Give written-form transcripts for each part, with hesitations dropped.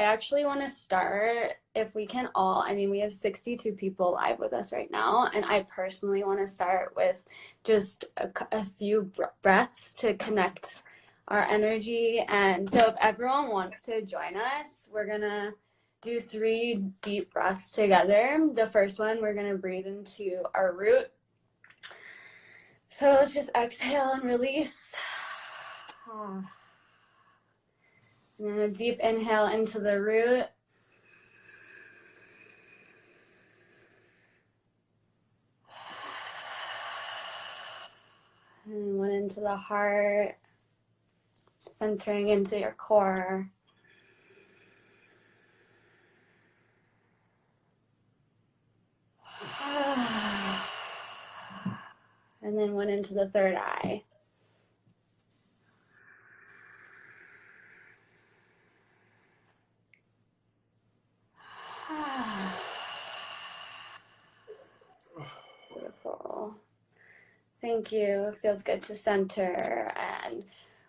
actually want to start, if we can all, I mean, we have 62 people live with us right now, and I personally want to start with just a few breaths to connect our energy. And so if everyone wants to join us, we're gonna do 3 deep breaths together. The first one, we're gonna breathe into our root. So let's just exhale and release. And then a deep inhale into the root. And one into the heart, centering into your core. And then one into the third eye. Beautiful. Thank you. It feels good to center and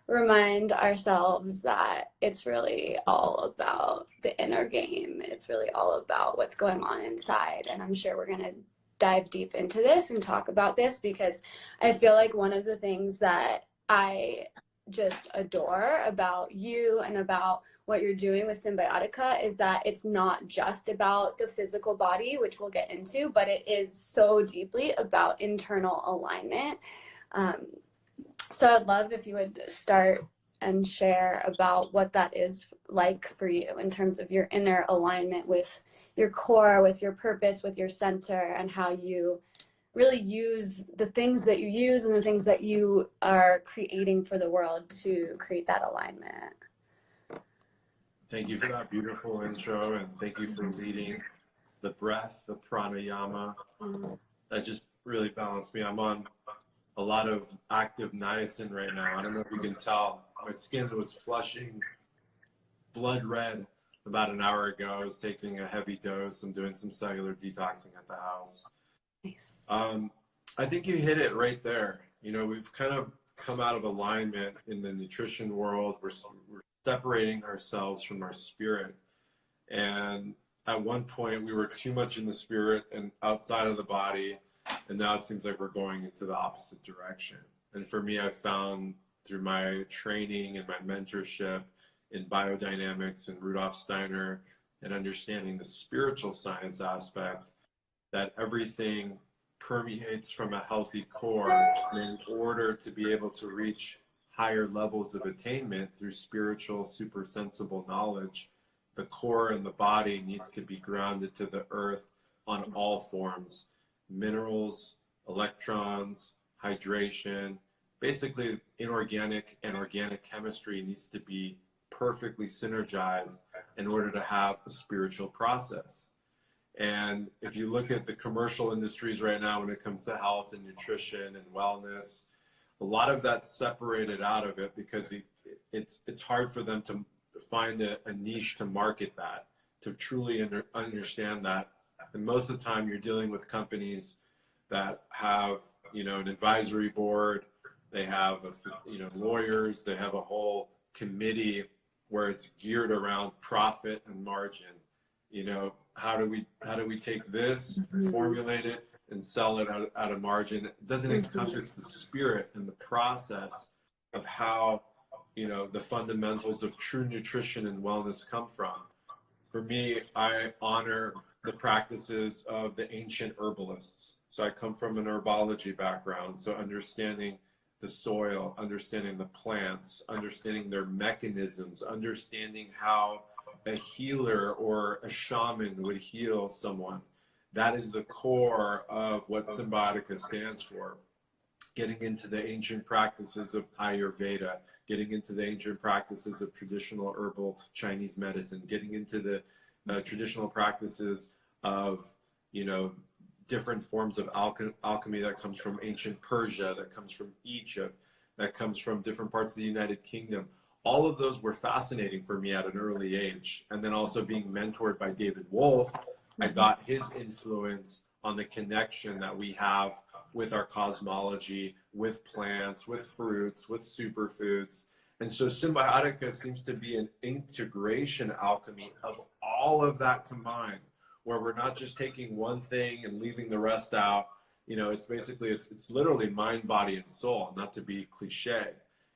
remind ourselves that it's really all about the inner game. It's really all about what's going on inside. And I'm sure we're going to dive deep into this and talk about this, because I feel like one of the things that I just adore about you and about what you're doing with Cymbiotika is that it's not just about the physical body, which we'll get into, but it is so deeply about internal alignment. So I'd love if you would start and share about what that is like for you in terms of your inner alignment with your core, with your purpose, with your center, and how you really use the things that you use and the things that you are creating for the world to create that alignment. Thank you for that beautiful intro, and thank you for leading the breath, the pranayama. That just really balanced me. I'm on a lot of active niacin right now. I don't know if you can tell. My skin was flushing blood red about an hour ago. I was taking a heavy dose. I'm doing some cellular detoxing at the house. Nice. I think you hit it right there. You know, we've kind of come out of alignment in the nutrition world. We're separating ourselves from our spirit. And at one point, we were too much in the spirit and outside of the body. And now it seems like we're going into the opposite direction. And for me, I found through my training and my mentorship in biodynamics and Rudolf Steiner and understanding the spiritual science aspect, that everything permeates from a healthy core. And in order to be able to reach higher levels of attainment through spiritual, super sensible knowledge, the core and the body needs to be grounded to the earth on all forms. Minerals, electrons, hydration, basically inorganic and organic chemistry needs to be perfectly synergized in order to have a spiritual process. And if you look at the commercial industries right now when it comes to health and nutrition and wellness, a lot of that's separated out of it because it's hard for them to find a niche to market that, to truly understand that. And most of the time you're dealing with companies that have, you know, an advisory board, they have, lawyers, they have a whole committee where it's geared around profit and margin. You know, how do we take this, formulate it, and sell it at a margin? It doesn't encompass the spirit and the process of how, you know, the fundamentals of true nutrition and wellness come from. For me, I honor the practices of the ancient herbalists. So I come from an herbology background, so understanding the soil, understanding the plants, understanding their mechanisms, understanding how a healer or a shaman would heal someone. That is the core of what Cymbiotika stands for. Getting into the ancient practices of Ayurveda, getting into the ancient practices of traditional herbal Chinese medicine, getting into the traditional practices of, you know, different forms of alchemy that comes from ancient Persia, that comes from Egypt, that comes from different parts of the United Kingdom. All of those were fascinating for me at an early age. And then also being mentored by David Wolf, I got his influence on the connection that we have with our cosmology, with plants, with fruits, with superfoods. And so Symbiotica seems to be an integration alchemy of all of that combined, where we're not just taking one thing and leaving the rest out. You know, it's basically, it's literally mind, body, and soul, not to be cliche.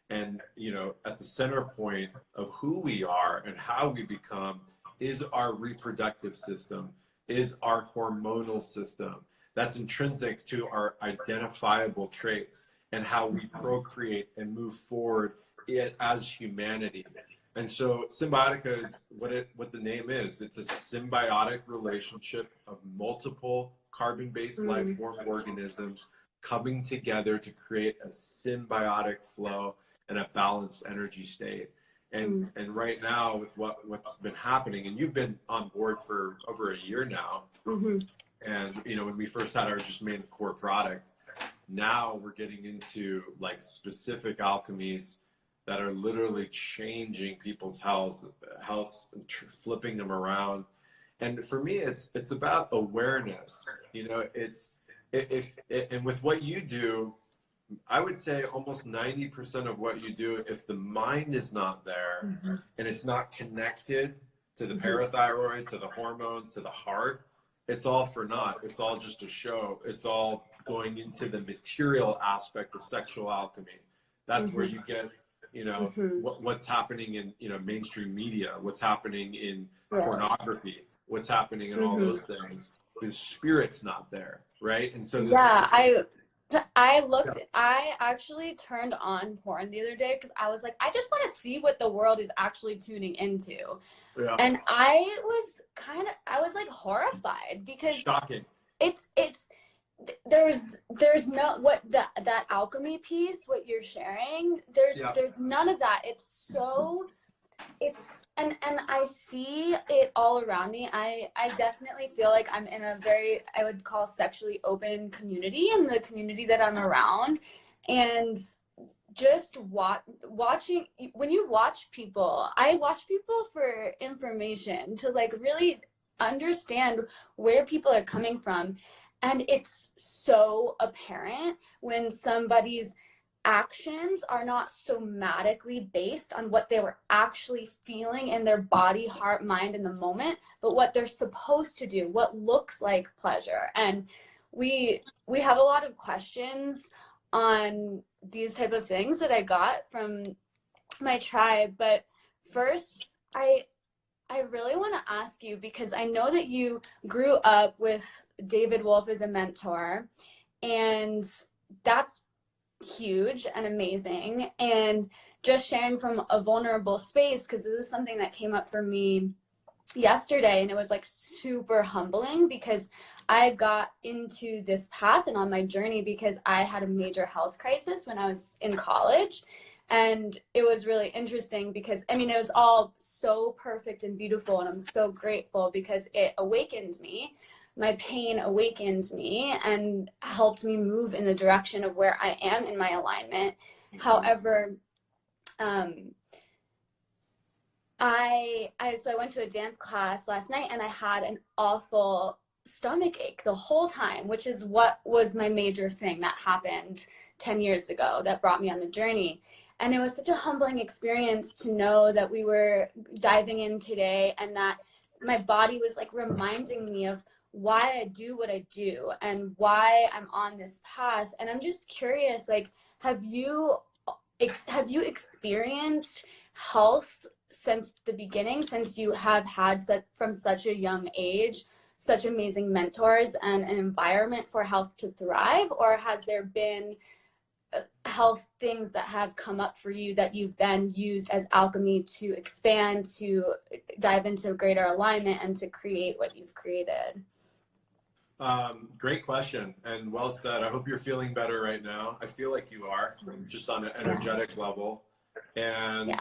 And, you know, at the center point of who we are and how we become is our reproductive system, is our hormonal system. That's intrinsic to our identifiable traits and how we procreate and move forward as humanity. And so Symbiotica is what the name is. It's a symbiotic relationship of multiple carbon-based life form organisms coming together to create a symbiotic flow and a balanced energy state. And right now with what's been happening, and you've been on board for over a year now, and you know, when we first had our just main core product, now we're getting into like specific alchemies that are literally changing people's health, flipping them around. And for me, it's about awareness. You know, and with what you do, I would say almost 90% of what you do, if the mind is not there and it's not connected to the parathyroid, to the hormones, to the heart, it's all for naught. It's all just a show. It's all going into the material aspect of sexual alchemy. That's where you get, you know, what's happening in, you know, mainstream media, what's happening in pornography, what's happening in all those things. The spirit's not there, right? And so I actually turned on porn the other day because I was like, I just want to see what the world is actually tuning into. And I was like horrified because shocking. There's no that alchemy piece, what you're sharing, there's none of that. And I see it all around me. I definitely feel like I'm in a very, I would call, sexually open community, in the community that I'm around. And just watching, when you watch people, I watch people for information, to like really understand where people are coming from. And it's so apparent when somebody's actions are not somatically based on what they were actually feeling in their body, heart, mind in the moment, but what they're supposed to do, what looks like pleasure. And we have a lot of questions on these type of things that I got from my tribe. But first, I really want to ask you, because I know that you grew up with David Wolf as a mentor, and that's huge and amazing. And just sharing from a vulnerable space, because this is something that came up for me yesterday, and it was like super humbling, because I got into this path and on my journey because I had a major health crisis when I was in college. And it was really interesting because, I mean, it was all so perfect and beautiful, and I'm so grateful because it awakened me. My pain awakened me and helped me move in the direction of where I am in my alignment. However, I went to a dance class last night, and I had an awful stomach ache the whole time, which is what was my major thing that happened 10 years ago that brought me on the journey. And it was such a humbling experience to know that we were diving in today, and that my body was like reminding me of why I do what I do and why I'm on this path. And I'm just curious, like, have you experienced health since the beginning, since you have had from such a young age, such amazing mentors and an environment for health to thrive? Or has there been health things that have come up for you that you've then used as alchemy to expand, to dive into greater alignment, and to create what you've created? Great question, and well said. I hope you're feeling better right now. I feel like you are, just on an energetic level. And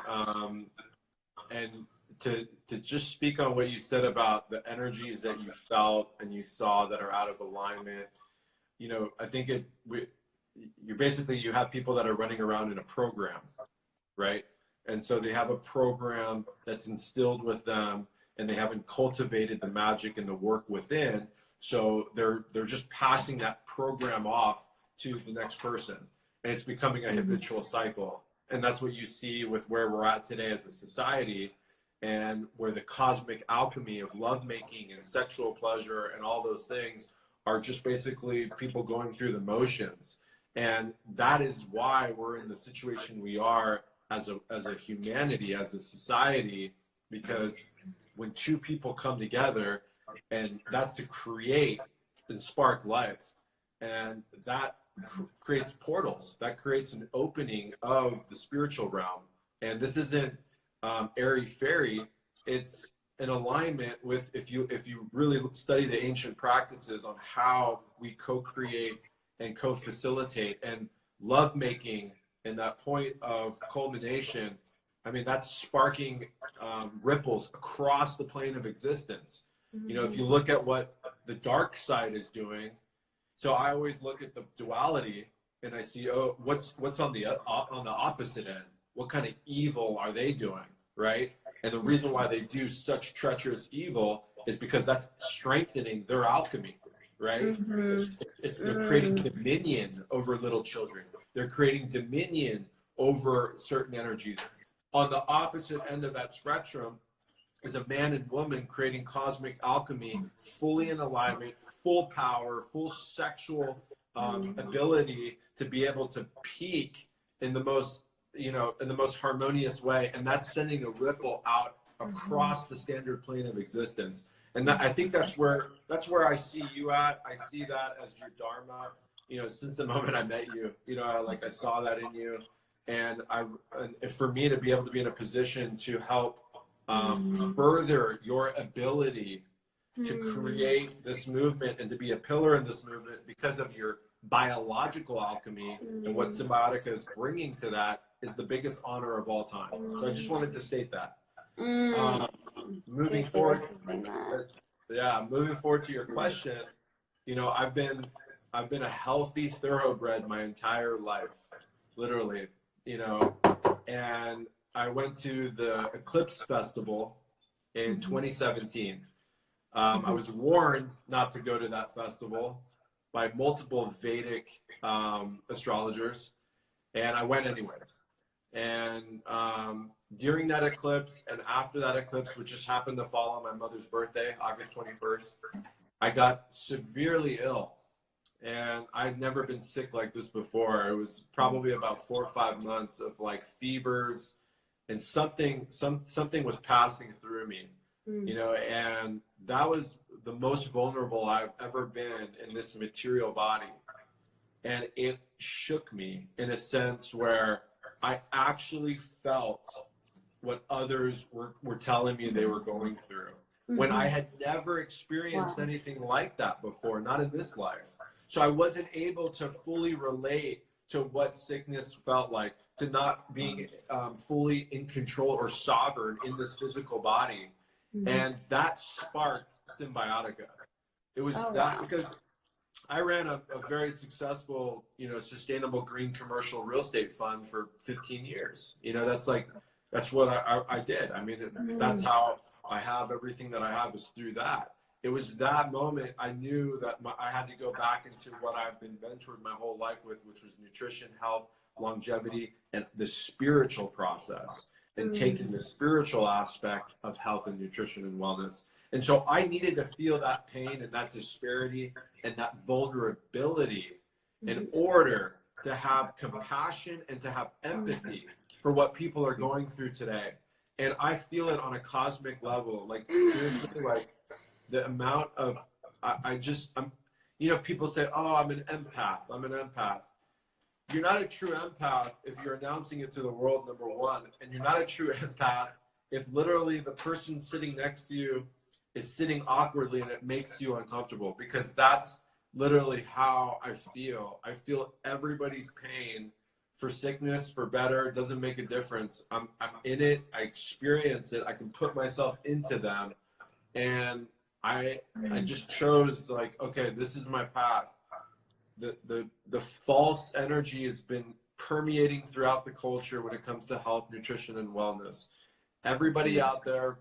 and to just speak on what you said about the energies that you felt and you saw that are out of alignment, you know, I think you have people that are running around in a program, right? And so they have a program that's instilled with them, and they haven't cultivated the magic and the work within. So they're just passing that program off to the next person, and it's becoming a habitual cycle. And that's what you see with where we're at today as a society, and where the cosmic alchemy of lovemaking and sexual pleasure and all those things are just basically people going through the motions. And that is why we're in the situation we are as a humanity, as a society, because when two people come together, and that's to create and spark life, and that creates portals, that creates an opening of the spiritual realm. And this isn't airy fairy, it's in alignment with, if you really study the ancient practices on how we co-create and co-facilitate, and lovemaking and that point of culmination, I mean, that's sparking ripples across the plane of existence. You know, if you look at what the dark side is doing, so I always look at the duality and I see, oh, what's on the opposite end? What kind of evil are they doing, right? And the reason why they do such treacherous evil is because that's strengthening their alchemy, right? They're creating dominion over little children. They're creating dominion over certain energies. On the opposite end of that spectrum is a man and woman creating cosmic alchemy, fully in alignment, full power, full sexual ability to be able to peak in the most, you know, in the most harmonious way. And that's sending a ripple out across the standard plane of existence. And that, I think that's where I see you at. I see that as your dharma, you know, since the moment I met you, you know, I saw that in you. And for me to be able to be in a position to help further your ability to create this movement and to be a pillar in this movement because of your biological alchemy, and what Cymbiotika is bringing to that is the biggest honor of all time. So I just wanted to state that. Moving forward, moving forward to your question, you know, I've been a healthy thoroughbred my entire life, literally, you know, and I went to the Eclipse Festival in 2017. I was warned not to go to that festival by multiple Vedic astrologers, and I went anyways. And during that eclipse and after that eclipse, which just happened to fall on my mother's birthday, August 21st, I got severely ill. And I'd never been sick like this before. It was probably about 4 or 5 months of like fevers, and something was passing through me, you know, and that was the most vulnerable I've ever been in this material body. And it shook me in a sense where I actually felt what others were telling me they were going through, when I had never experienced anything like that before, not in this life. So I wasn't able to fully relate to what sickness felt like, to not being fully in control or sovereign in this physical body. And that sparked Cymbiotika. It was because I ran a very successful, you know, sustainable green commercial real estate fund for 15 years. You know, that's what I did. I mean, that's how I have everything that I have, is through that. It was that moment I knew that I had to go back into what I've been mentored my whole life with, which was nutrition, health, longevity, and the spiritual process, and taking the spiritual aspect of health and nutrition and wellness. And so I needed to feel that pain and that disparity and that vulnerability in order to have compassion and to have empathy for what people are going through today. And I feel it on a cosmic level, like seriously, like the amount of, I'm, you know, people say, oh, I'm an empath. You're not a true empath if you're announcing it to the world, number one. And you're not a true empath if literally the person sitting next to you is sitting awkwardly and it makes you uncomfortable, because that's literally how I feel. I feel everybody's pain, for sickness, for better, it doesn't make a difference. I'm in it, I experience it, I can put myself into them. And I just chose, like, okay, this is my path. The false energy has been permeating throughout the culture when it comes to health, nutrition, and wellness. Everybody out there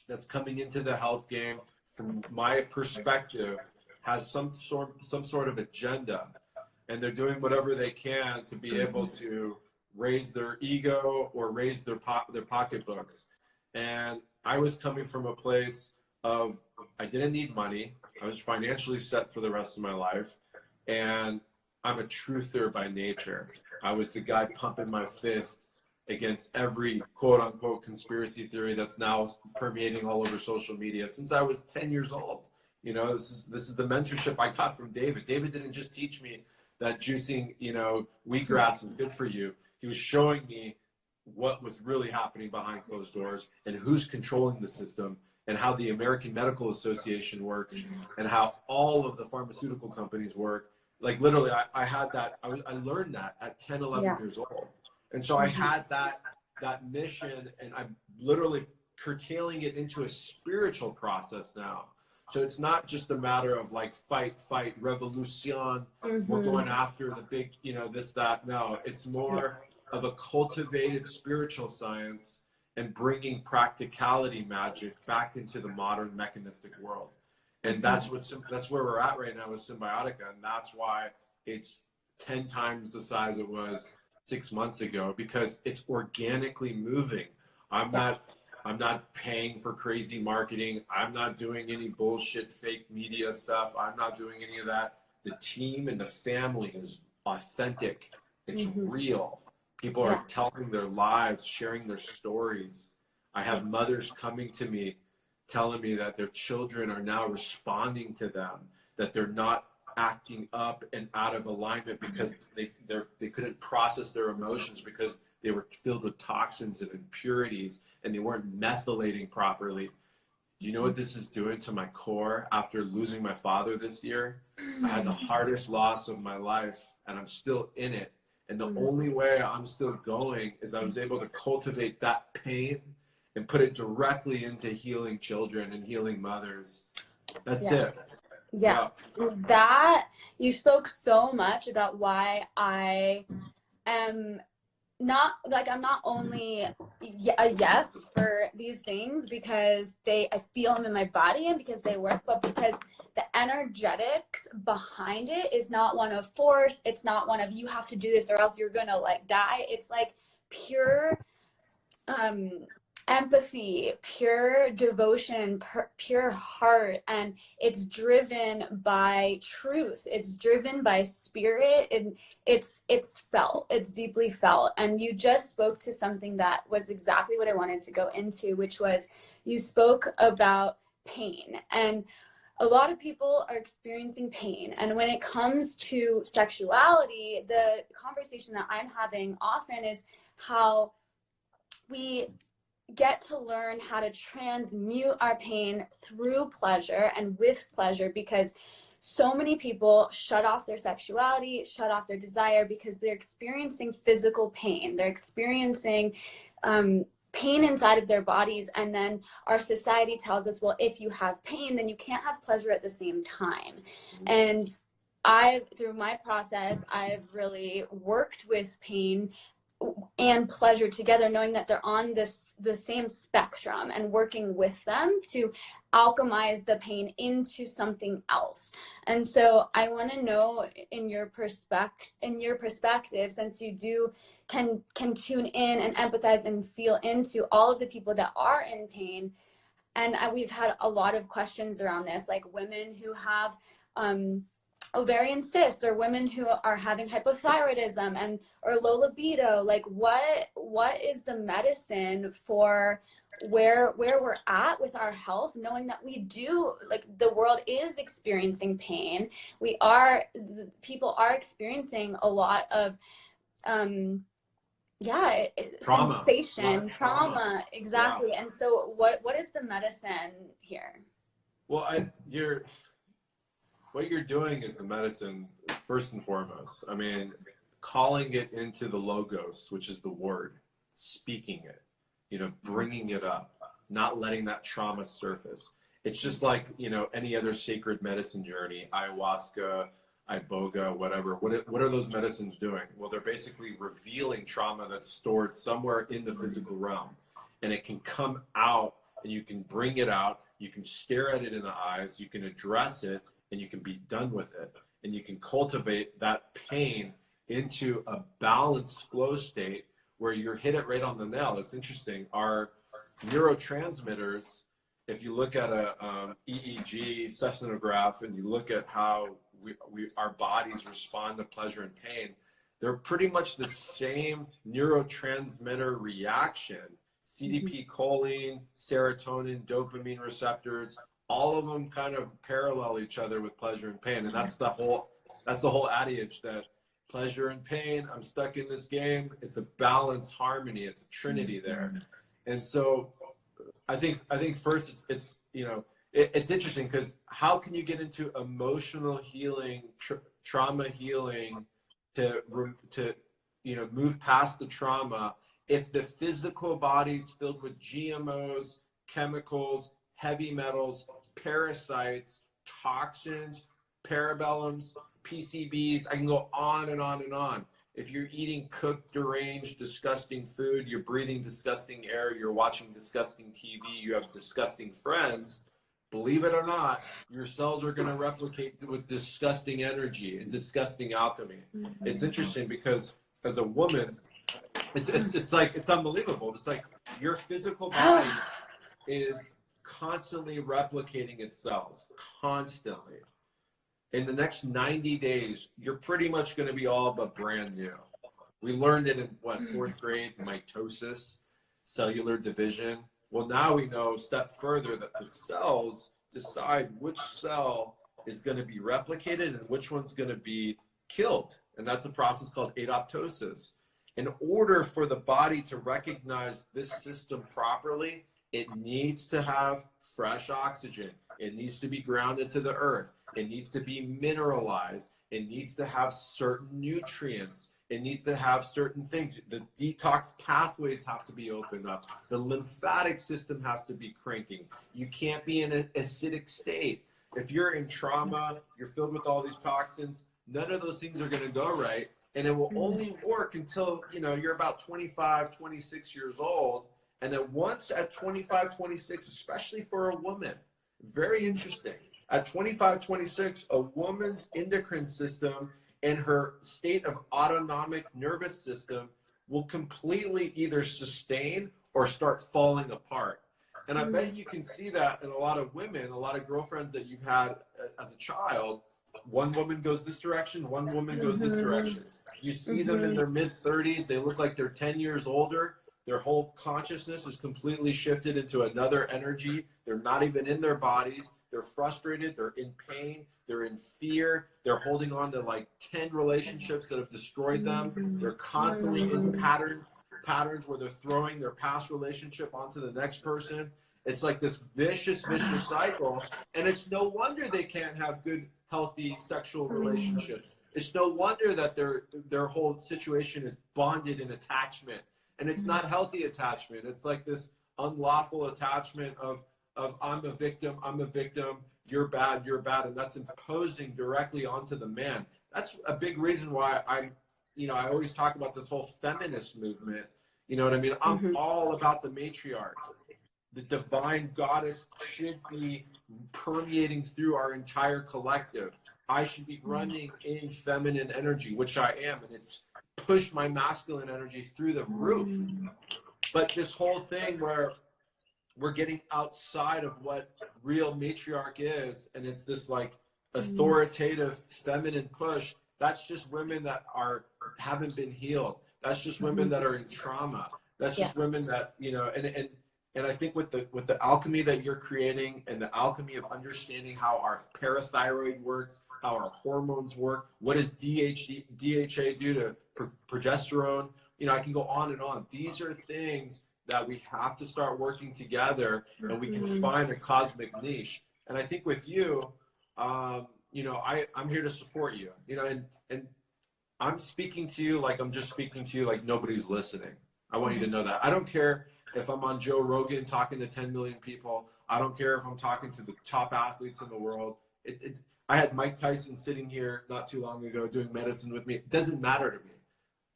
that's coming into the health game, from my perspective, has some sort of agenda, and they're doing whatever they can to be able to raise their ego or raise their pocketbooks. And I was coming from a place of, I didn't need money. I was financially set for the rest of my life. And I'm a truther by nature. I was the guy pumping my fist against every quote unquote conspiracy theory that's now permeating all over social media since I was 10 years old. You know, this is the mentorship I got from David. David didn't just teach me that juicing, you know, wheatgrass is good for you. He was showing me what was really happening behind closed doors and who's controlling the system and how the American Medical Association works and how all of the pharmaceutical companies work. Like literally, I had that, I learned that at 10, 11 years old. And so I had that mission, and I'm literally curtailing it into a spiritual process now. So it's not just a matter of like fight, revolution. We're going after the big, you know, this, that. No, it's more of a cultivated spiritual science and bringing practicality magic back into the modern mechanistic world. And that's where we're at right now with Cymbiotika. And that's why it's 10 times the size it was 6 months ago, because it's organically moving. I'm not paying for crazy marketing. I'm not doing any bullshit fake media stuff. I'm not doing any of that. The team and the family is authentic. It's real. People are telling their lives, sharing their stories. I have mothers coming to me telling me that their children are now responding to them, that they're not acting up and out of alignment because they couldn't process their emotions because they were filled with toxins and impurities and they weren't methylating properly. Do you know what this is doing to my core after losing my father this year? I had the hardest loss of my life and I'm still in it. And the only way I'm still going is I was able to cultivate that pain and put it directly into healing children and healing mothers. That's it. Yeah. That, you spoke so much about why I am not, like, I'm not only a yes for these things because I feel them in my body and because they work, but because the energetics behind it is not one of force. It's not one of you have to do this or else you're gonna like die. It's like pure empathy, pure devotion, pure heart, and it's driven by truth. It's driven by spirit, and it's felt. It's deeply felt. And you just spoke to something that was exactly what I wanted to go into, which was you spoke about pain. And a lot of people are experiencing pain. And when it comes to sexuality, the conversation that I'm having often is how we get to learn how to transmute our pain through pleasure and with pleasure, because so many people shut off their sexuality, shut off their desire because they're experiencing physical pain. They're experiencing pain inside of their bodies. And then our society tells us, well, if you have pain, then you can't have pleasure at the same time. And through my process, I've really worked with pain and pleasure together, knowing that they're on the same spectrum and working with them to alchemize the pain into something else. And so I want to know in your perspective, since you can tune in and empathize and feel into all of the people that are in pain. And we've had a lot of questions around this, like women who have ovarian cysts, or women who are having hypothyroidism or low libido. Like what is the medicine for where we're at with our health, knowing that we do, like, the world is experiencing pain. People are experiencing a lot of trauma. Sensation, trauma, exactly. And so what is the medicine here? Well, what you're doing is the medicine, first and foremost. I mean, calling it into the logos, which is the word, speaking it, bringing it up, not letting that trauma surface. It's just like, any other sacred medicine journey, ayahuasca, iboga, whatever. What are those medicines doing? Well, they're basically revealing trauma that's stored somewhere in the physical realm. And it can come out, and you can bring it out. You can stare at it in the eyes. You can address it, and you can be done with it. And you can cultivate that pain into a balanced flow state where you're hit it right on the nail. It's interesting. Our neurotransmitters, if you look at a EEG seismograph and you look at how our bodies respond to pleasure and pain, they're pretty much the same neurotransmitter reaction. CDP, choline, serotonin, dopamine receptors, all of them kind of parallel each other with pleasure and pain. And that's the whole adage that pleasure and pain, I'm stuck in this game. It's a balanced harmony. It's a trinity there. And so I think first it's it's interesting because how can you get into emotional healing, trauma healing to move past the trauma if the physical body's filled with GMOs, chemicals, heavy metals, parasites, toxins, parabellums, PCBs, I can go on and on and on. If you're eating cooked, deranged, disgusting food, you're breathing disgusting air, you're watching disgusting TV, you have disgusting friends, believe it or not, your cells are going to replicate with disgusting energy and disgusting alchemy. It's interesting because as a woman, it's like, it's unbelievable. It's like your physical body is constantly replicating its cells, constantly. In the next 90 days, you're pretty much going to be all but brand new. We learned it in fourth grade, mitosis, cellular division. Well, now we know a step further that the cells decide which cell is going to be replicated and which one's going to be killed. And that's a process called apoptosis. In order for the body to recognize this system properly, it needs to have fresh oxygen. It needs to be grounded to the earth. It needs to be mineralized. It needs to have certain nutrients. It needs to have certain things. The detox pathways have to be opened up. The lymphatic system has to be cranking. You can't be in an acidic state. If you're in trauma, you're filled with all these toxins, none of those things are going to go right. And it will only work until, you're about 25, 26 years old. And then once at 25, 26, especially for a woman, very interesting. At 25, 26, a woman's endocrine system and her state of autonomic nervous system will completely either sustain or start falling apart. And I bet you can see that in a lot of women, a lot of girlfriends that you've had as a child. One woman goes this direction, one woman goes this direction. You see them in their mid-30s, they look like they're 10 years older. Their whole consciousness is completely shifted into another energy. They're not even in their bodies. They're frustrated. They're in pain. They're in fear. They're holding on to like 10 relationships that have destroyed them. They're constantly in patterns where they're throwing their past relationship onto the next person. It's like this vicious cycle. And it's no wonder they can't have good, healthy sexual relationships. It's no wonder that their whole situation is bonded in attachment. And it's not healthy attachment. It's like this unlawful attachment of I'm a victim, you're bad, and that's imposing directly onto the man. That's a big reason why I always talk about this whole feminist movement. You know what I mean? I'm all about the matriarch. The divine goddess should be permeating through our entire collective. I should be running in feminine energy, which I am, and it's pushed my masculine energy through the roof. But this whole thing where we're getting outside of what real matriarch is, and it's this like authoritative feminine push, that's just women that haven't been healed. That's just women that are in trauma. That's just women that, and I think with the alchemy that you're creating and the alchemy of understanding how our parathyroid works, how our hormones work, what does DHA do to progesterone? I can go on and on. These are things that we have to start working together, and we can find a cosmic niche. And I think with you, I'm here to support you, and I'm speaking to you like I'm just speaking to you like nobody's listening. I want you to know that. I don't care if I'm on Joe Rogan talking to 10 million people. I don't care if I'm talking to the top athletes in the world. I had Mike Tyson sitting here not too long ago doing medicine with me. It doesn't matter to me.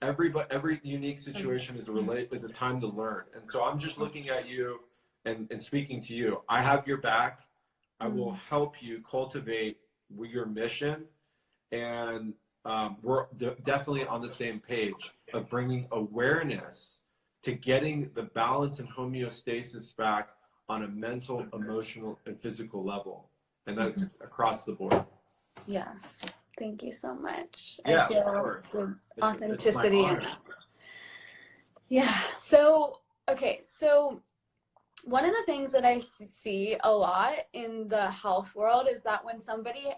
Every unique situation is a time to learn. And so I'm just looking at you and speaking to you. I have your back. I will help you cultivate your mission. And we're definitely on the same page of bringing awareness to getting the balance and homeostasis back on a mental, emotional, and physical level. And that's across the board. Yes. Thank you so much. Yeah, I feel of course. the It's authenticity my in honor. that. Yeah. So, okay. So, one of the things that I see a lot in the health world is that when somebody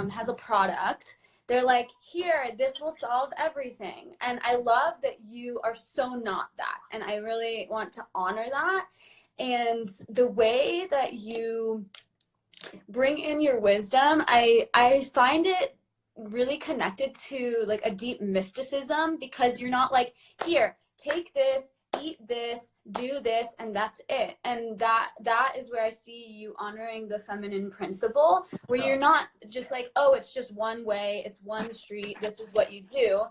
has a product, they're like, here, this will solve everything. And I love that you are so not that. And I really want to honor that. And the way that you bring in your wisdom, I find it really connected to like a deep mysticism, because you're not like, here, take this, eat this, do this, and that's it. And that is where I see you honoring the feminine principle, where you're not just like, oh, it's just one way, it's one street, this is what you do.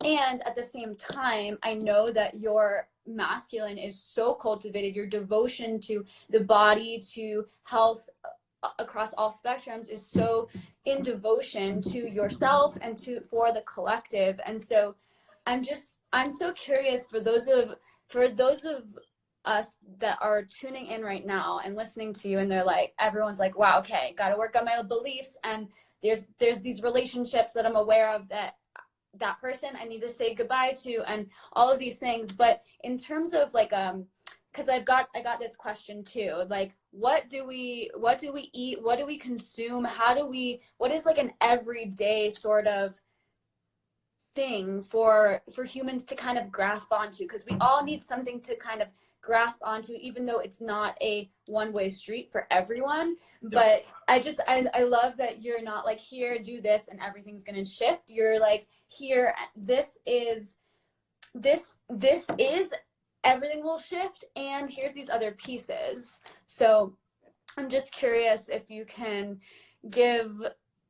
And at the same time, I know that your masculine is so cultivated, your devotion to the body, to health across all spectrums is so in devotion to yourself and to for the collective. And so I'm so curious for those of us that are tuning in right now and listening to you, and they're like, everyone's like, wow, okay, got to work on my beliefs, and there's these relationships that I'm aware of that person I need to say goodbye to, and all of these things. But in terms of like because I got this question too, like what do we eat, what do we consume, what is like an everyday sort of thing for humans to kind of grasp onto, because we all need something to kind of grasp onto, even though it's not a one-way street for everyone. But I love that you're not like, here, do this and everything's gonna shift. You're like, here, this is everything will shift, and here's these other pieces. So I'm just curious if you can give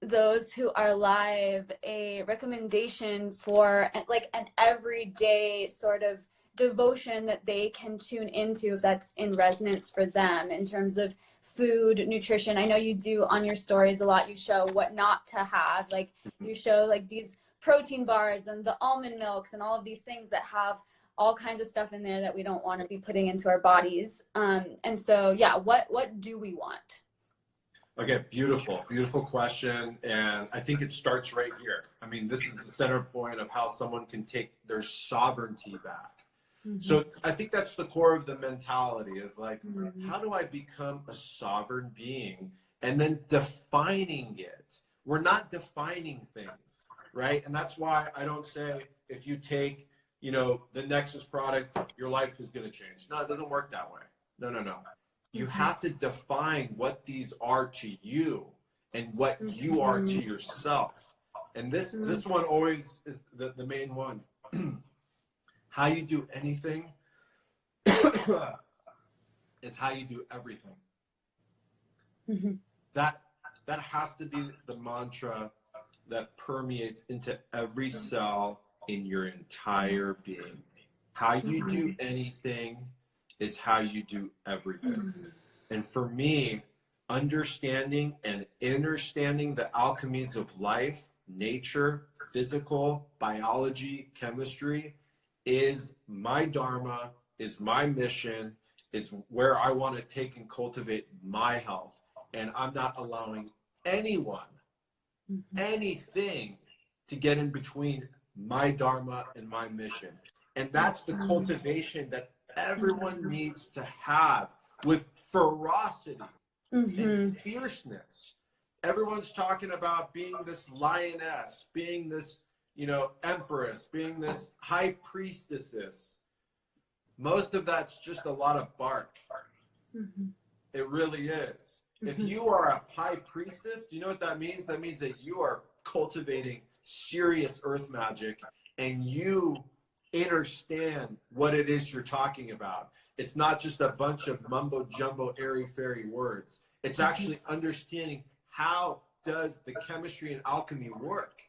those who are live a recommendation for like an everyday sort of devotion that they can tune into, if that's in resonance for them, in terms of food, nutrition. I know you do on your stories a lot, you show what not to have, like you show like these protein bars and the almond milks and all of these things that have all kinds of stuff in there that we don't want to be putting into our bodies. And so, yeah, what do we want? Okay, beautiful question. And I think it starts right here. I mean, this is the center point of how someone can take their sovereignty back. Mm-hmm. So I think that's the core of the mentality, is like, how do I become a sovereign being? And then defining it. We're not defining things, right? And that's why I don't say, if you take, the Nexus product, your life is going to change. No, it doesn't work that way. No. You have to define what these are to you and what you are to yourself. And this one always is the main one. How you do anything is how you do everything. Mm-hmm. That has to be the mantra that permeates into every cell in your entire being. How you do anything is how you do everything. And for me, understanding and understanding the alchemies of life, nature, physical, biology, chemistry is my dharma, is my mission, is where I want to take and cultivate my health. And I'm not allowing anyone, anything to get in between my dharma and my mission. And that's the cultivation that everyone needs to have, with ferocity and fierceness. Everyone's talking about being this lioness, being this, empress, being this high priestess. Most of that's just a lot of bark. It really is. If you are a high priestess, do you know what that means? That means that you are cultivating serious earth magic, and you understand what it is you're talking about. It's not just a bunch of mumbo jumbo, airy fairy words. It's actually understanding how does the chemistry and alchemy work.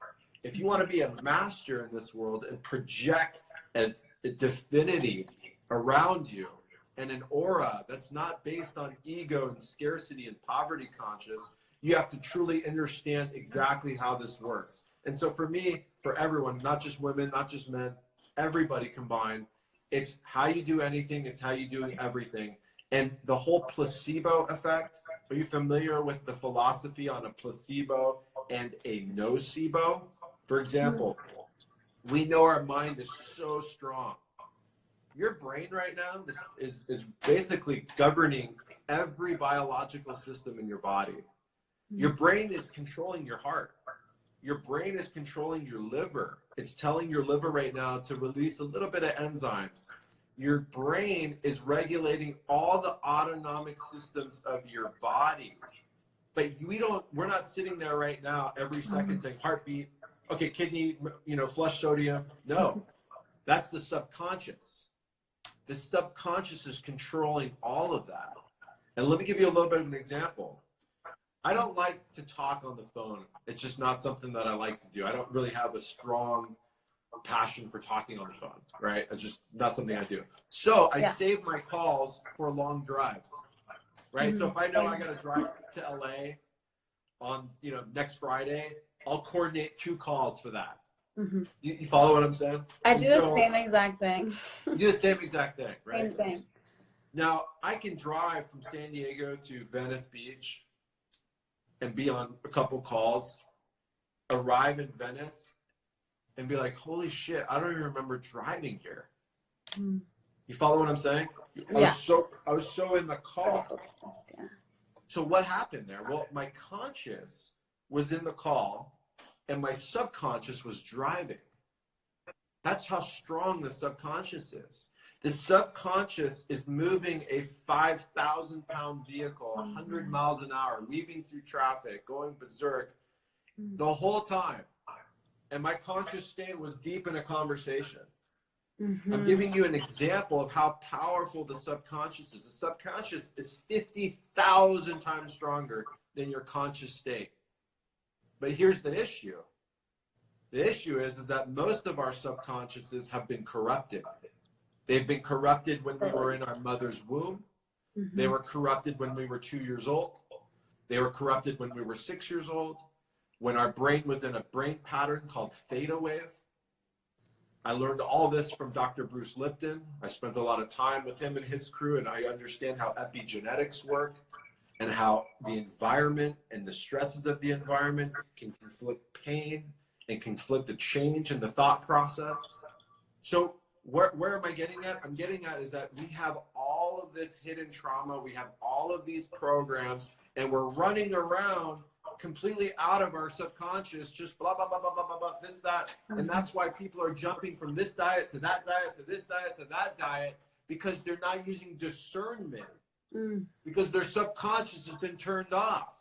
If you want to be a master in this world and project a divinity around you and an aura that's not based on ego and scarcity and poverty conscious, You have to truly understand exactly how this works. And so for me, for everyone, not just women, not just men, everybody combined, it's how you do anything is how you do everything. And the whole placebo effect, are you familiar with the philosophy on a placebo and a nocebo? For example, we know our mind is so strong. Your brain right now is basically governing every biological system in your body. Your brain is controlling your heart. Your brain is controlling your liver. It's telling your liver right now to release a little bit of enzymes. Your brain is regulating all the autonomic systems of your body. But we're not sitting there right now every second saying heartbeat, okay, kidney, flush sodium. No, that's the subconscious. The subconscious is controlling all of that. And let me give you a little bit of an example. I don't like to talk on the phone. It's just not something that I like to do. I don't really have a strong passion for talking on the phone, right? It's just not something I do. So I save my calls for long drives, right? So if I know I got to drive to LA on, next Friday, I'll coordinate 2 calls for that. You follow what I'm saying? I do the same exact thing. You do the same exact thing, right? Same thing. Now, I can drive from San Diego to Venice Beach and be on a couple calls, arrive in Venice, and be like, holy shit, I don't even remember driving here. You follow what I'm saying? I was so in the call. So what happened there? Well, my conscious was in the call and my subconscious was driving. That's how strong the subconscious is. The subconscious is moving a 5,000-pound vehicle 100 miles an hour, weaving through traffic, going berserk the whole time. And my conscious state was deep in a conversation. I'm giving you an example of how powerful the subconscious is. The subconscious is 50,000 times stronger than your conscious state. But here's the issue. The issue is that most of our subconsciouses have been corrupted. They've been corrupted when we were in our mother's womb. They were corrupted when we were 2 years old. They were corrupted when we were 6 years old, when our brain was in a brain pattern called theta wave. I learned all this from Dr. Bruce Lipton. I spent a lot of time with him and his crew, and I understand how epigenetics work and how the environment and the stresses of the environment can inflict pain and conflict a change in the thought process. So where am I getting at? I'm getting at is that we have all of this hidden trauma. We have all of these programs, and we're running around completely out of our subconscious, just blah, blah, blah, blah, blah, blah, blah, this, that. And that's why people are jumping from this diet to that diet to this diet to that diet, because they're not using discernment, because their subconscious has been turned off.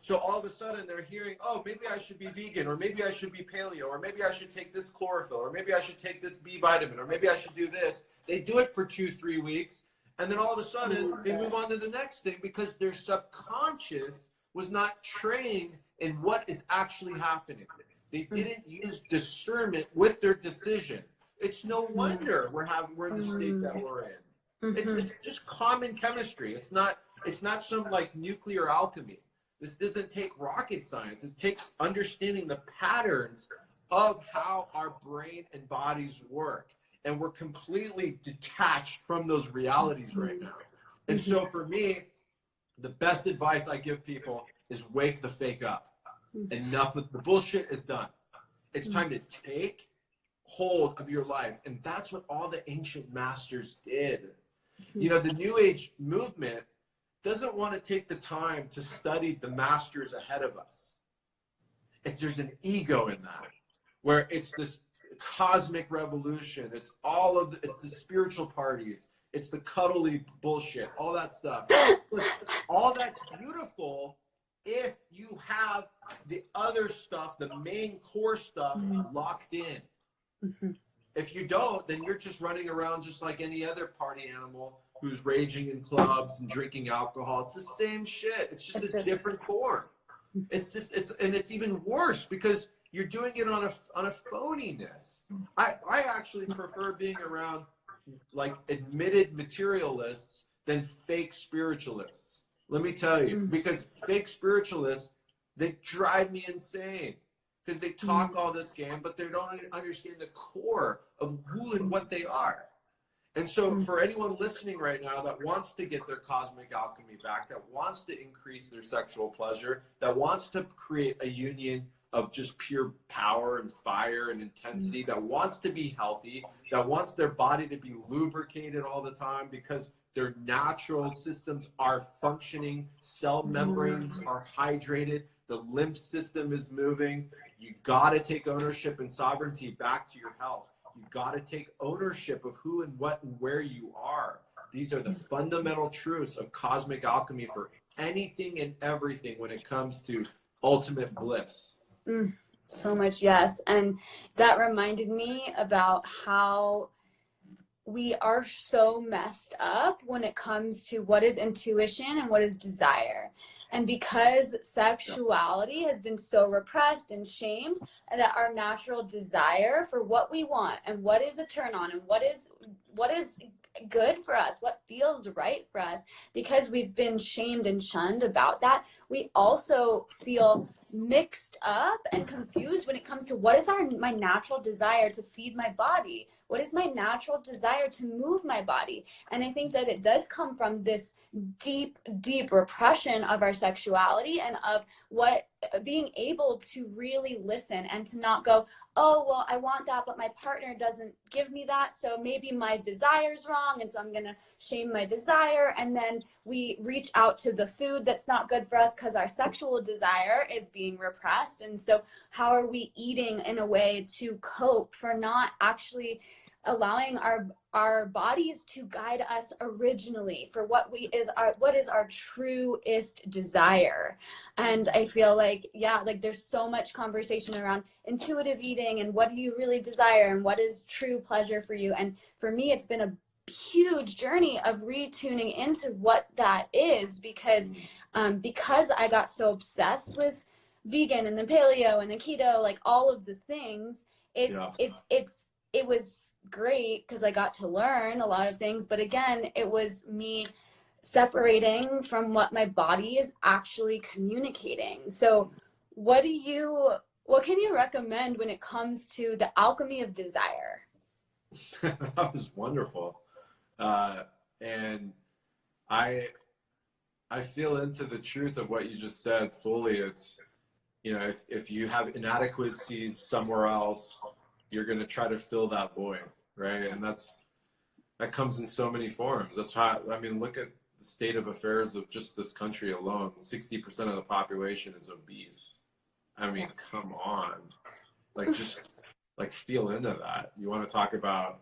So all of a sudden they're hearing, oh, maybe I should be vegan, or maybe I should be paleo, or maybe I should take this chlorophyll, or maybe I should take this B vitamin, or maybe I should do this. They do it for 2-3 weeks, and then all of a sudden they move on to the next thing because their subconscious was not trained in what is actually happening. They didn't use discernment with their decision. It's no wonder we're in the state that we're in. It's just common chemistry. It's not some like nuclear alchemy. This doesn't take rocket science. It takes understanding the patterns of how our brain and bodies work. And we're completely detached from those realities right now. And so for me, the best advice I give people is wake the fake up. Enough of the bullshit is done. It's time to take hold of your life. And that's what all the ancient masters did. You know, the New Age movement doesn't want to take the time to study the masters ahead of us. There's an ego in that, where it's this cosmic revolution. It's it's the spiritual parties. It's the cuddly bullshit, all that stuff. All that's beautiful if you have the other stuff, the main core stuff, locked in. If you don't, then you're just running around just like any other party animal who's raging in clubs and drinking alcohol. It's the same shit. It's just a different form. It's even worse because you're doing it on a phoniness. I actually prefer being around like admitted materialists than fake spiritualists. Let me tell you, because fake spiritualists, they drive me insane because they talk all this game, but they don't understand the core of who and what they are. And so for anyone listening right now that wants to get their cosmic alchemy back, that wants to increase their sexual pleasure, that wants to create a union of just pure power and fire and intensity, that wants to be healthy, that wants their body to be lubricated all the time because their natural systems are functioning, cell membranes are hydrated, the lymph system is moving. You got to take ownership and sovereignty back to your health. You got to take ownership of who and what and where you are. These are the fundamental truths of cosmic alchemy for anything and everything when it comes to ultimate bliss. So much, yes. And that reminded me about how we are so messed up when it comes to what is intuition and what is desire. And because sexuality has been so repressed and shamed, and that our natural desire for what we want and what is a turn on and what is good for us, what feels right for us, because we've been shamed and shunned about that, we also feel mixed up and confused when it comes to what is my natural desire to feed my body, what is my natural desire to move my body. And I think that it does come from this deep repression of our sexuality and of what being able to really listen and to not go, oh, well, I want that, but my partner doesn't give me that, so maybe my desire's wrong, and so I'm gonna shame my desire. And then we reach out to the food that's not good for us because our sexual desire is being repressed. And so how are we eating in a way to cope for not actually allowing our bodies to guide us originally for what is our truest desire? And I feel like, like there's so much conversation around intuitive eating and what do you really desire and what is true pleasure for you. And for me, it's been a huge journey of retuning into what that is, because I got so obsessed with vegan and the paleo and the keto, like all of the things, it was great because I got to learn a lot of things, but again, it was me separating from what my body is actually communicating. So what can you recommend when it comes to the alchemy of desire? That was wonderful. And I feel into the truth of what you just said fully. It's, if you have inadequacies somewhere else, you're going to try to fill that void, right? And that comes in so many forms. That's how, look at the state of affairs of just this country alone. 60% of the population is obese. Come on. Just feel into that. You want to talk about,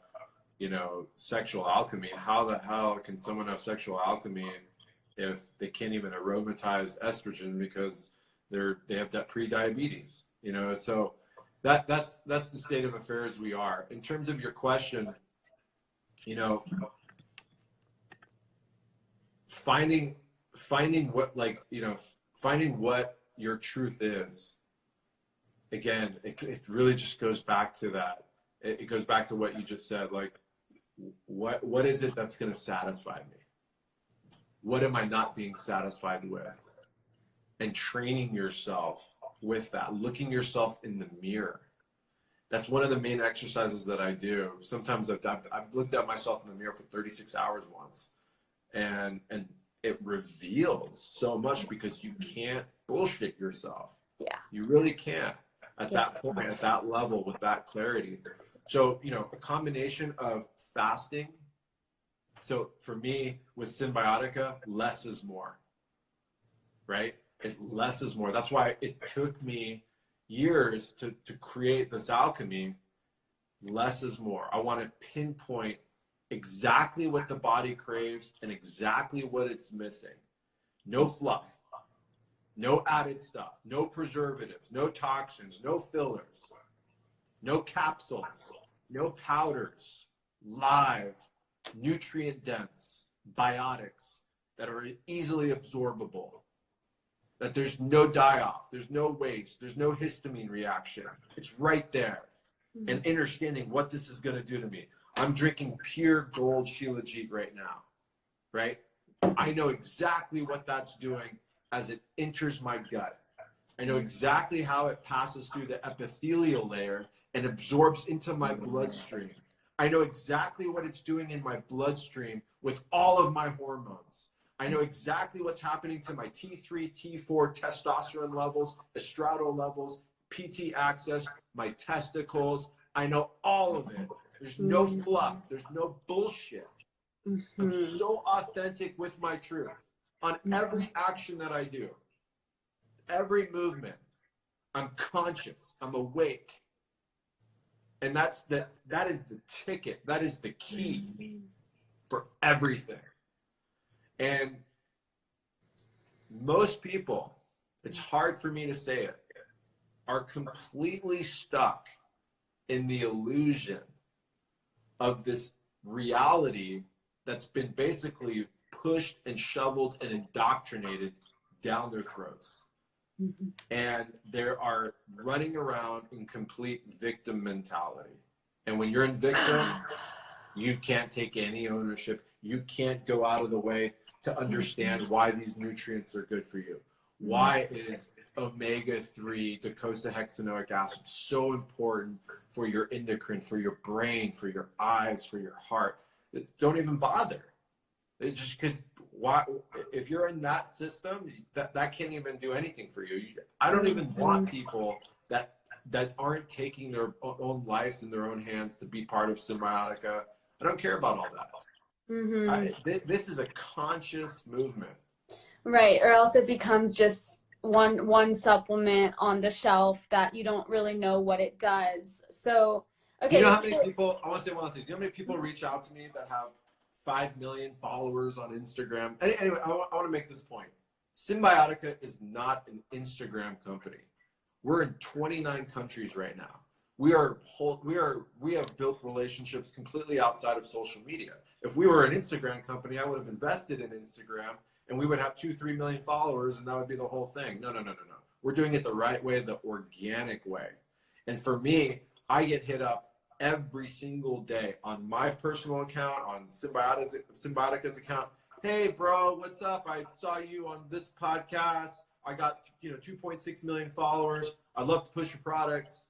sexual alchemy. How the hell can someone have sexual alchemy if they can't even aromatize estrogen because they have pre-diabetes? So that's the state of affairs we are. In terms of your question, finding what your truth is. Again, it really just goes back to that. It goes back to what you just said. What is it that's going to satisfy me? What am I not being satisfied with? And training yourself with that, looking yourself in the mirror. That's one of the main exercises that I do. Sometimes I've looked at myself in the mirror for 36 hours once, and it reveals so much because you can't bullshit yourself. Yeah. You really can't at that point, at that level, with that clarity. So, a combination of fasting. So for me, with Cymbiotika, less is more, right? Less is more. That's why it took me years to create this alchemy. Less is more. I want to pinpoint exactly what the body craves and exactly what it's missing. No fluff, no added stuff, no preservatives, no toxins, no fillers, no capsules, no powders, live, nutrient dense, biotics that are easily absorbable, that there's no die-off, there's no waste, there's no histamine reaction. It's right there. And understanding what this is going to do to me. I'm drinking pure gold Shilajit right now, right? I know exactly what that's doing as it enters my gut. I know exactly how it passes through the epithelial layer and absorbs into my bloodstream. I know exactly what it's doing in my bloodstream with all of my hormones. I know exactly what's happening to my T3, T4 testosterone levels, estradiol levels, PT access, my testicles. I know all of it. There's no fluff. There's no bullshit. I'm so authentic with my truth on every action that I do, every movement. I'm conscious. I'm awake. And that is the ticket. That is the key for everything. And most people, it's hard for me to say it, are completely stuck in the illusion of this reality that's been basically pushed and shoveled and indoctrinated down their throats. And they are running around in complete victim mentality. And when you're in victim, you can't take any ownership. You can't go out of the way to understand why these nutrients are good for you. Why is omega-3 docosahexaenoic acid so important for your endocrine, for your brain, for your eyes, for your heart? Don't even bother. It's just because if you're in that system, that can't even do anything for you. I don't even want people that aren't taking their own lives in their own hands to be part of Cymbiotika. I don't care about all that. This is a conscious movement. Right, or else it becomes just one supplement on the shelf that you don't really know what it does. So, okay. You know how many people, I want to say one thing, do you know how many people reach out to me that have 5 million followers on Instagram? Anyway, I want to make this point. Cymbiotika is not an Instagram company. We're in 29 countries right now. We have built relationships completely outside of social media. If we were an Instagram company, I would have invested in Instagram and we would have 2-3 million followers and that would be the whole thing. No. We're doing it the right way, the organic way. And for me, I get hit up every single day on my personal account, on Cymbiotika's account. Hey bro, what's up? I saw you on this podcast. I got 2.6 million followers. I'd love to push your products.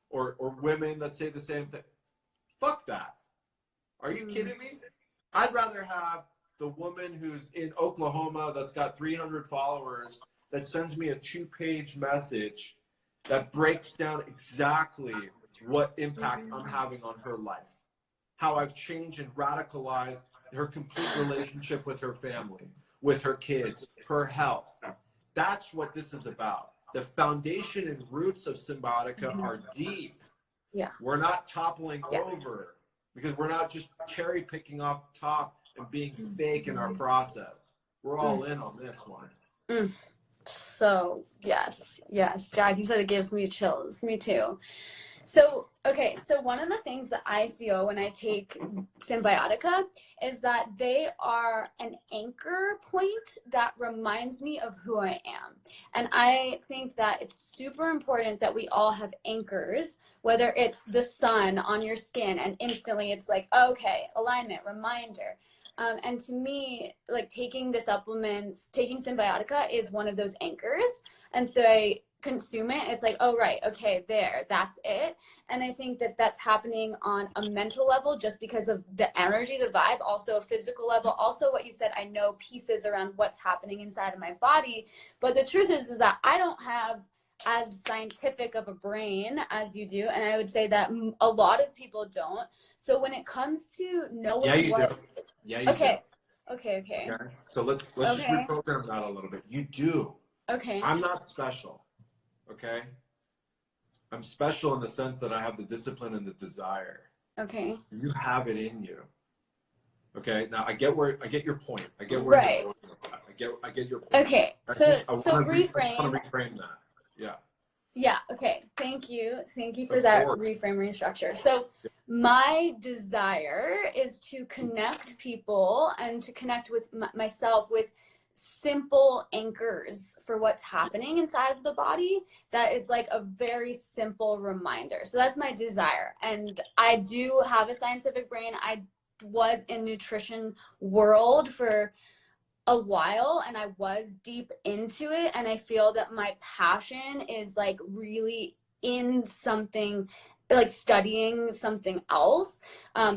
Or women that say the same thing. Fuck that. Are you kidding me? I'd rather have the woman who's in Oklahoma that's got 300 followers that sends me a 2-page message that breaks down exactly what impact I'm having on her life, how I've changed and radicalized her complete relationship with her family, with her kids, her health. That's what this is about. The foundation and roots of Cymbiotika are deep. Yeah. We're not toppling over because we're not just cherry picking off the top and being fake in our process. We're all in on this one. So, yes, Jackie said it gives me chills. Me too. So, okay, so one of the things that I feel when I take Cymbiotika is that they are an anchor point that reminds me of who I am. And I think that it's super important that we all have anchors, whether it's the sun on your skin and instantly it's like, okay, alignment, reminder. And to me, like taking the supplements, taking Cymbiotika is one of those anchors. And so I consume it, it's like, oh right, okay, that's it. And I think that that's happening on a mental level just because of the energy, the vibe, also a physical level, also what you said, I know pieces around what's happening inside of my body. But the truth is that I don't have as scientific of a brain as you do, and I would say that a lot of people don't. So when it comes to knowing you do. Yeah, you okay. do. Okay. So let's just reprogram that a little bit. You do. Okay. I'm not special. Okay. I'm special in the sense that I have the discipline and the desire. Okay. You have it in you. Okay. Now I get your point. I get where right. you're going. I get your point. Okay. I just want to reframe that. Yeah. Yeah. Okay. Thank you for that reframe, restructure. So my desire is to connect people and to connect with myself with simple anchors for what's happening inside of the body that is like a very simple reminder. So that's my desire. And I do have a scientific brain. I was in nutrition world for a while, and I was deep into it, and I feel that my passion is like really in something, like studying something else,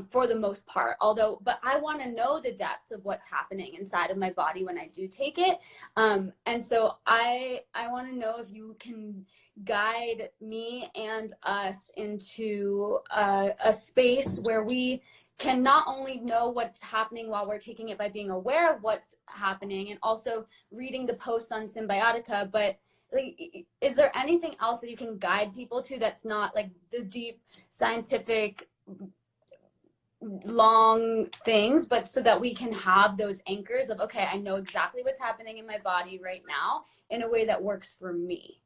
for the most part. Although, but I want to know the depth of what's happening inside of my body when I do take it. And so I want to know if you can guide me and us into a space where we can not only know what's happening while we're taking it by being aware of what's happening and also reading the posts on Cymbiotika, but like, is there anything else that you can guide people to that's not like the deep scientific long things, but so that we can have those anchors of, okay, I know exactly what's happening in my body right now in a way that works for me?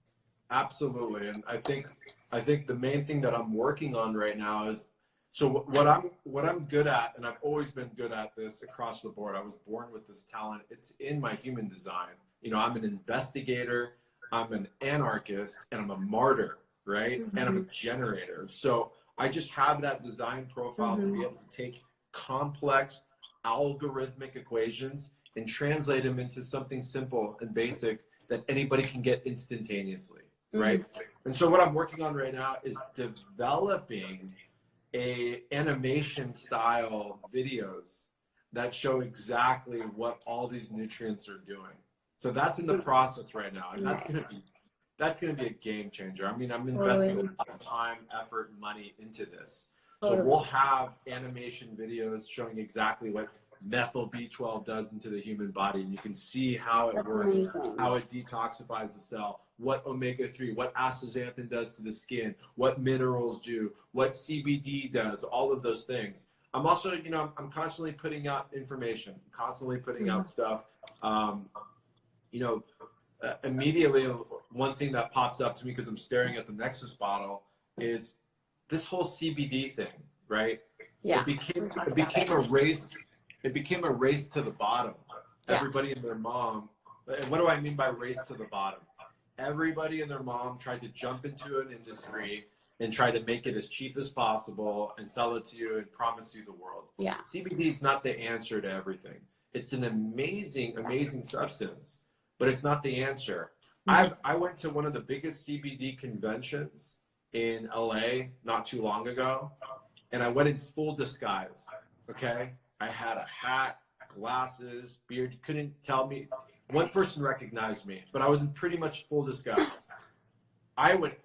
Absolutely. And I think the main thing that I'm working on right now is, so what I'm good at, and I've always been good at this across the board. I was born with this talent. It's in my human design. You know, I'm an investigator, I'm an anarchist, and I'm a martyr, right? Mm-hmm. And I'm a generator. So I just have that design profile to be able to take complex algorithmic equations and translate them into something simple and basic that anybody can get instantaneously, right? And so what I'm working on right now is developing a animation style videos that show exactly what all these nutrients are doing. So that's in the process right now, and that's gonna be a game changer. I mean, I'm investing a lot of time, effort, and money into this. So we'll have animation videos showing exactly what methyl B12 does into the human body, and you can see how it works, how it detoxifies the cell, what omega-3, what astaxanthin does to the skin, what minerals do, what CBD does, all of those things. I'm also, you know, I'm constantly putting out information, constantly putting out stuff. You know, immediately one thing that pops up to me because I'm staring at the Nexus bottle is this whole CBD thing, right? Yeah. It became a race. It became a race to the bottom. Everybody and their mom. And what do I mean by race to the bottom? Everybody and their mom tried to jump into an industry and try to make it as cheap as possible and sell it to you and promise you the world. Yeah. CBD is not the answer to everything. It's an amazing, amazing substance, but it's not the answer. I went to one of the biggest CBD conventions in LA not too long ago, and I went in full disguise, okay? I had a hat, glasses, beard. You couldn't tell me. One person recognized me, but I was in pretty much full disguise. I would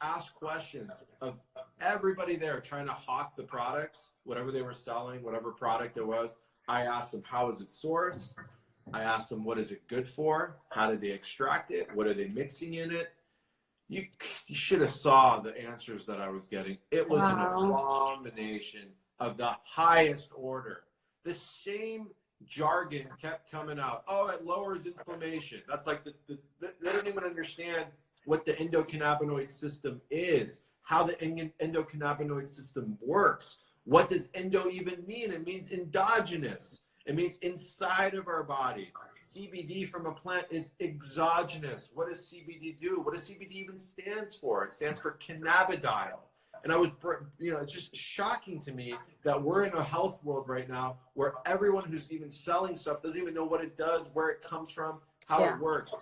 ask questions of everybody there trying to hawk the products, whatever they were selling, whatever product it was. I asked them, how is it sourced? I asked them, what is it good for? How did they extract it? What are they mixing in it? You should have saw the answers that I was getting. It was an abomination of the highest order. The same jargon kept coming out. Oh, it lowers inflammation. That's like they don't even understand what the endocannabinoid system is, how the endocannabinoid system works. What does endo even mean? It means endogenous. It means inside of our body. CBD from a plant is exogenous. What does CBD do? What does CBD even stands for? It stands for cannabidiol. And I was, you know, it's just shocking to me that we're in a health world right now where everyone who's even selling stuff doesn't even know what it does, where it comes from, how it works.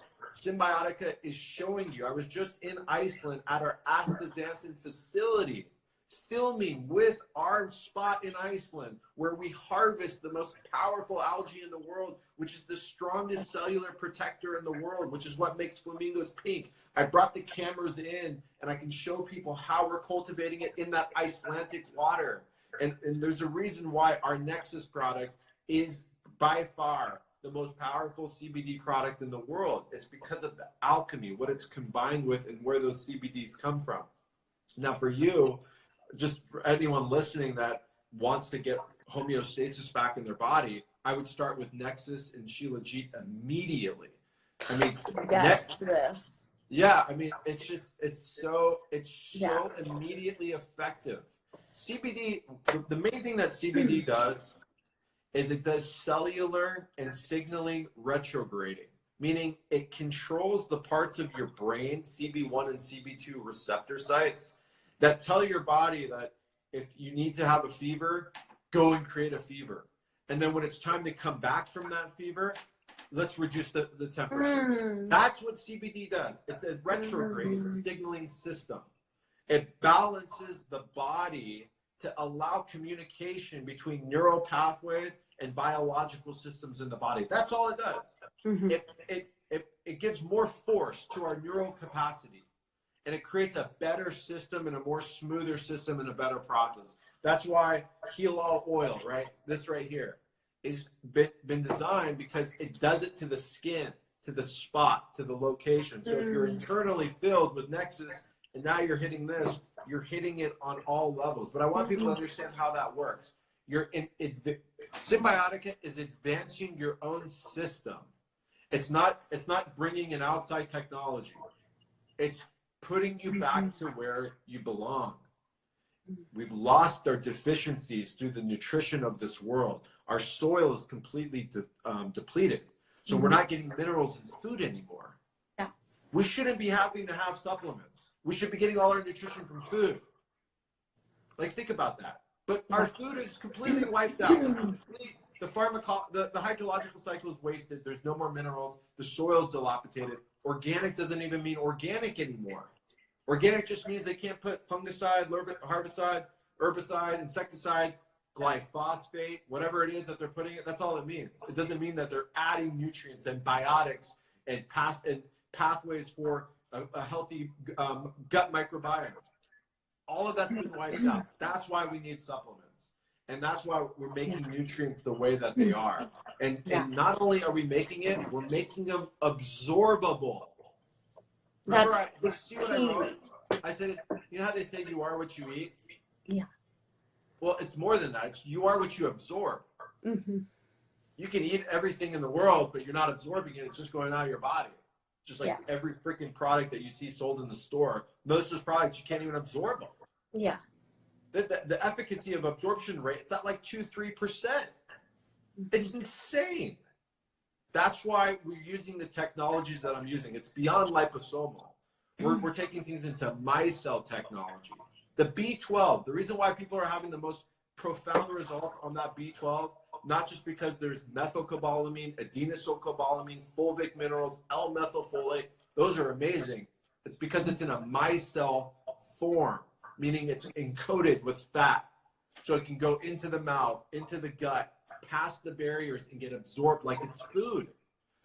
Cymbiotika is showing you. I was just in Iceland at our astaxanthin facility, filming with our spot in Iceland where we harvest the most powerful algae in the world, which is the strongest cellular protector in the world, which is what makes flamingos pink. I brought the cameras in and I can show people how we're cultivating it in that Icelandic water. And there's a reason why our Nexus product is by far the most powerful CBD product in the world. It's because of the alchemy, what it's combined with and where those CBDs come from. Now for you, just for anyone listening that wants to get homeostasis back in their body, I would start with Nexus and Shilajit immediately. I mean, yeah, I mean, it's so immediately effective. CBD, the main thing that CBD does is it does cellular and signaling retrograding, meaning it controls the parts of your brain, CB1 and CB2 receptor sites, that tell your body that if you need to have a fever, go and create a fever. And then when it's time to come back from that fever, let's reduce the temperature. That's what CBD does. It's a retrograde signaling system. It balances the body to allow communication between neural pathways and biological systems in the body. That's all it does. It gives more force to our neural capacity, and it creates a better system and a more smoother system and a better process. That's why Heal All Oil, right? This right here, is been designed because it does it to the skin, to the spot, to the location. So if you're internally filled with Nexus, and now you're hitting this, you're hitting it on all levels. But I want people to understand how that works. Cymbiotika is advancing your own system. It's not bringing an outside technology. It's putting you back to where you belong. We've lost our deficiencies through the nutrition of this world. Our soil is completely depleted. So we're not getting minerals in food anymore. Yeah. We shouldn't be having to have supplements. We should be getting all our nutrition from food. Like, think about that. But our food is completely wiped out. The hydrological cycle is wasted. There's no more minerals. The soil is dilapidated. Organic doesn't even mean organic anymore. Organic just means they can't put fungicide, herbicide, insecticide, glyphosate, whatever it is that they're putting it. That's all it means. It doesn't mean that they're adding nutrients and biotics and pathways for a healthy gut microbiome. All of that's been wiped out. That's why we need supplements. And that's why we're making nutrients the way that they are. And not only are we making it, we're making them absorbable. Remember, you see what I wrote? I said, you know how they say you are what you eat? Yeah. Well, it's more than that. It's you are what you absorb. You can eat everything in the world, but you're not absorbing it. It's just going out of your body. Just like every freaking product that you see sold in the store. Most of those products, you can't even absorb them. Yeah. The efficacy of absorption rate, it's at like 2-3%. It's insane. That's why we're using the technologies that I'm using. It's beyond liposomal. We're taking things into micelle technology. The B12, the reason why people are having the most profound results on that B12, not just because there's methylcobalamin, adenosylcobalamin, fulvic minerals, L-methylfolate, those are amazing. It's because it's in a micelle form, meaning it's encoded with fat. So it can go into the mouth, into the gut, past the barriers and get absorbed like it's food.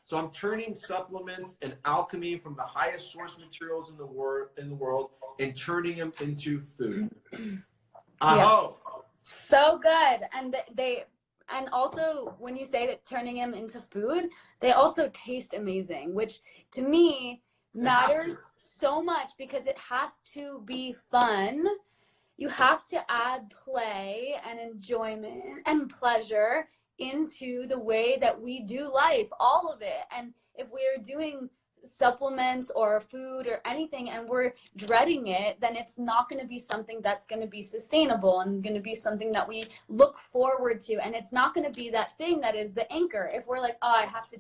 So I'm turning supplements and alchemy from the highest source materials in the world and turning them into food. Aho! So good. And also when you say that turning them into food, they also taste amazing, which to me matters so much because it has to be fun. You have to add play and enjoyment and pleasure into the way that we do life, all of it. And if we're doing supplements or food or anything and we're dreading it, then it's not going to be something that's going to be sustainable and going to be something that we look forward to. And it's not going to be that thing that is the anchor. If we're like, oh, I have to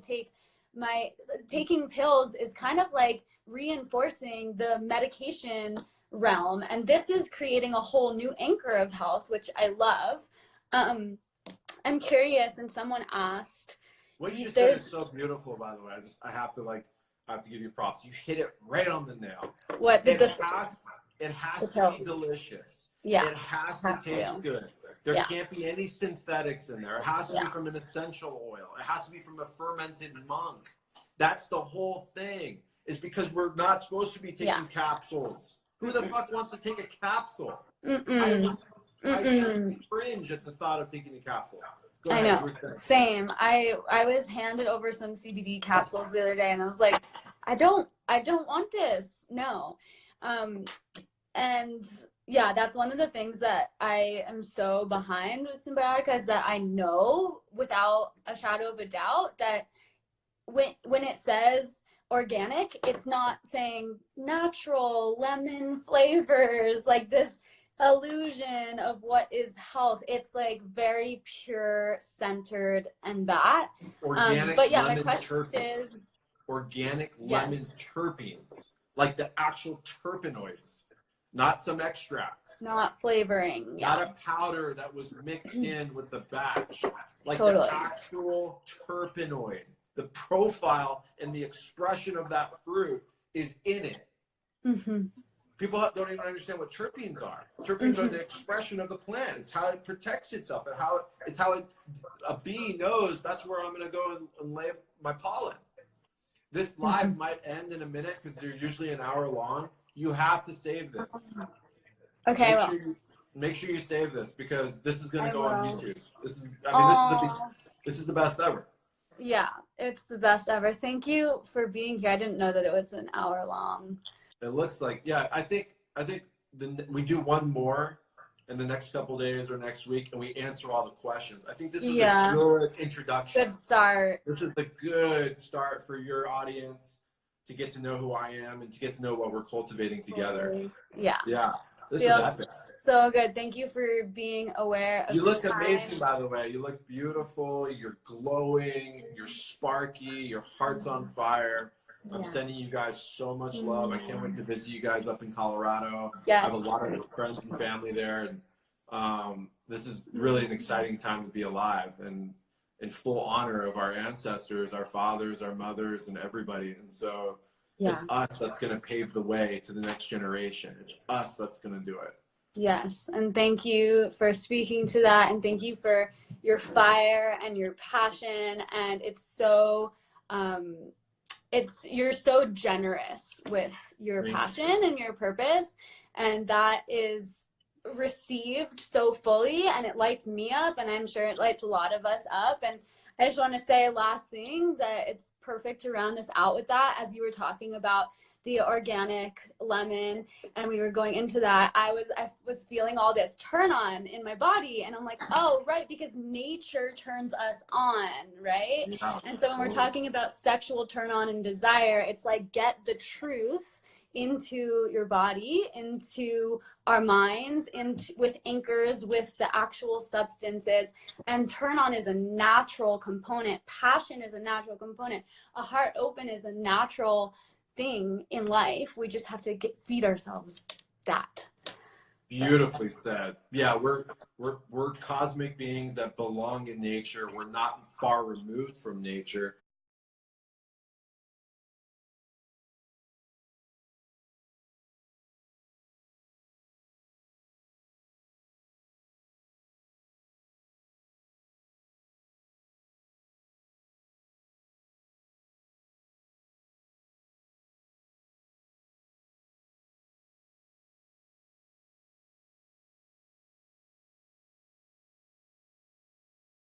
taking pills is kind of like reinforcing the medication realm. And this is creating a whole new anchor of health, which I love. I'm curious, and someone asked. What you said is so beautiful, by the way. I have to give you props. You hit it right on the nail. What? It has to be delicious. Yeah. It has to taste good. There can't be any synthetics in there. It has to be from an essential oil. It has to be from a fermented monk. That's the whole thing. Is because we're not supposed to be taking capsules. Who the fuck wants to take a capsule? I cringe at the thought of taking a capsule. I know. Same. I was handed over some CBD capsules the other day, and I was like, I don't want this. No. And yeah, that's one of the things that I am so behind with Cymbiotika is that I know without a shadow of a doubt that when it says organic, it's not saying natural lemon flavors, like this illusion of what is health. It's like very pure, centered, and that. Organic but yeah, lemon my question terpenes. is Organic lemon terpenes, like the actual terpenoids. not some extract. Not flavoring. Not Yeah. a powder that was mixed in with the batch. Like Totally. the actual terpenoid, the profile and the expression of that fruit is in it. Mm-hmm. People don't even understand what terpenes are. Terpenes are the expression of the plant. It's how it protects itself, and a bee knows that's where I'm going to go and lay my pollen. This live might end in a minute because they're usually an hour long. You have to save this. Okay, Make sure you save this, because this is going to go on YouTube. This is the best ever. Yeah, it's the best ever. Thank you for being here. I didn't know that it was an hour long. It looks like, yeah. I think we do one more in the next couple days or next week, and we answer all the questions. I think this was a good introduction. Good start. This is a good start for your audience to get to know who I am and to get to know what we're cultivating together. Yeah. Yeah. This Feels is so good. Thank you for being aware of You look amazing, by the way. You look beautiful. You're glowing. You're sparky. Your heart's on fire. I'm sending you guys so much love. I can't wait to visit you guys up in Colorado. Yes. I have a lot of friends and family there, and this is really an exciting time to be alive and in full honor of our ancestors, our fathers, our mothers, and everybody. And so it's us that's going to pave the way to the next generation. It's us that's going to do it. Yes, and thank you for speaking to that, and thank you for your fire and your passion. And it's so you're so generous with your passion and your purpose, and that is received so fully, and it lights me up, and I'm sure it lights a lot of us up. And I just want to say last thing, that it's perfect to round this out with that. As you were talking about the organic lemon and we were going into that, I was feeling all this turn on in my body, and I'm like, oh right, because nature turns us on, right? And so when we're talking about sexual turn on and desire, it's like, get the truth into your body, into our minds, with anchors, with the actual substances. And turn on is a natural component. Passion is a natural component. A heart open is a natural thing in life. We just have to feed ourselves that. Beautifully said. Yeah, we're cosmic beings that belong in nature. We're not far removed from nature.